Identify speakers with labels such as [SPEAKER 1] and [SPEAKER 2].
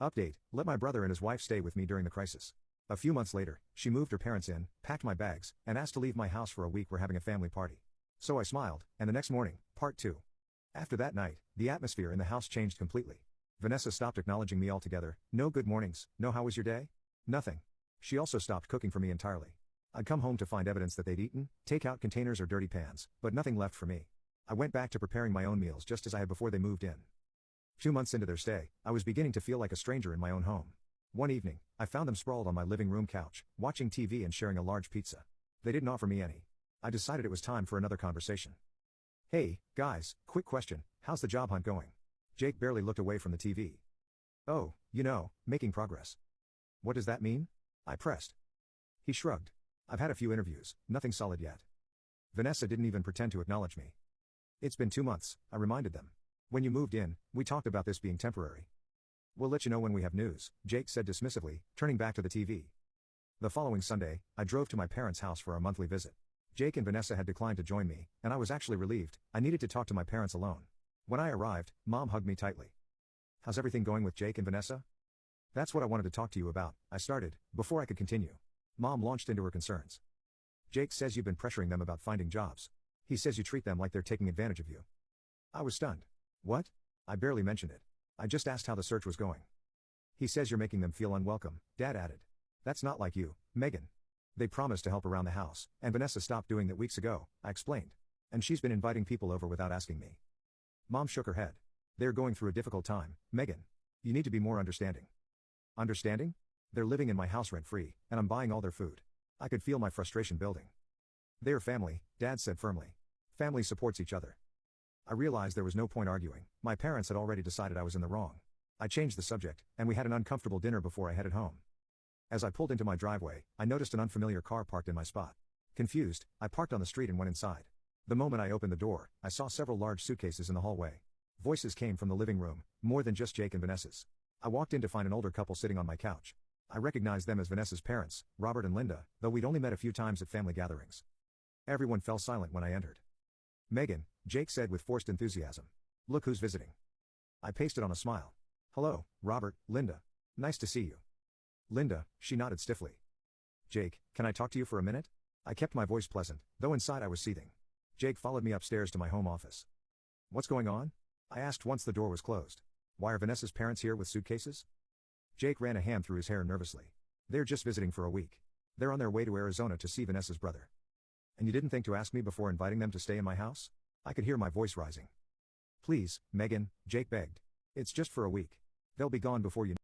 [SPEAKER 1] Update, let my brother and his wife stay with me during the crisis. A few months later, she moved her parents in, packed my bags, and asked to leave my house for a week. We're having a family party. So I smiled, and the next morning, part 2. After that night, the atmosphere in the house changed completely. Vanessa stopped acknowledging me altogether. No good mornings, no how was your day? Nothing. She also stopped cooking for me entirely. I'd come home to find evidence that they'd eaten, takeout containers or dirty pans, but nothing left for me. I went back to preparing my own meals just as I had before they moved in. 2 months into their stay, I was beginning to feel like a stranger in my own home. One evening, I found them sprawled on my living room couch, watching TV and sharing a large pizza. They didn't offer me any. I decided it was time for another conversation. Hey, guys, quick question, how's the job hunt going? Jake barely looked away from the TV. Oh, making progress. What does that mean? I pressed. He shrugged. I've had a few interviews, nothing solid yet. Vanessa didn't even pretend to acknowledge me. It's been 2 months, I reminded them. When you moved in, we talked about this being temporary. We'll let you know when we have news, Jake said dismissively, turning back to the TV. The following Sunday, I drove to my parents' house for our monthly visit. Jake and Vanessa had declined to join me, and I was actually relieved. I needed to talk to my parents alone. When I arrived, Mom hugged me tightly. How's everything going with Jake and Vanessa? That's what I wanted to talk to you about, I started, before I could continue. Mom launched into her concerns. Jake says you've been pressuring them about finding jobs. He says you treat them like they're taking advantage of you. I was stunned. What? I barely mentioned it. I just asked how the search was going. He says you're making them feel unwelcome, Dad added. That's not like you, Megan. They promised to help around the house, and Vanessa stopped doing that weeks ago, I explained. And she's been inviting people over without asking me. Mom shook her head. They're going through a difficult time, Megan. You need to be more understanding. Understanding? They're living in my house rent-free, and I'm buying all their food. I could feel my frustration building. They're family, Dad said firmly. Family supports each other. I realized there was no point arguing. My parents had already decided I was in the wrong. I changed the subject, and we had an uncomfortable dinner before I headed home. As I pulled into my driveway, I noticed an unfamiliar car parked in my spot. Confused, I parked on the street and went inside. The moment I opened the door, I saw several large suitcases in the hallway. Voices came from the living room, more than just Jake and Vanessa's. I walked in to find an older couple sitting on my couch. I recognized them as Vanessa's parents, Robert and Linda, though we'd only met a few times at family gatherings. Everyone fell silent when I entered. Megan, Jake said with forced enthusiasm. Look who's visiting. I pasted on a smile. Hello, Robert, Linda. Nice to see you. Linda, she nodded stiffly. Jake, can I talk to you for a minute? I kept my voice pleasant, though inside I was seething. Jake followed me upstairs to my home office. What's going on? I asked once the door was closed. Why are Vanessa's parents here with suitcases? Jake ran a hand through his hair nervously. They're just visiting for a week. They're on their way to Arizona to see Vanessa's brother. And you didn't think to ask me before inviting them to stay in my house? I could hear my voice rising. Please, Megan, Jake begged. It's just for a week. They'll be gone before you know.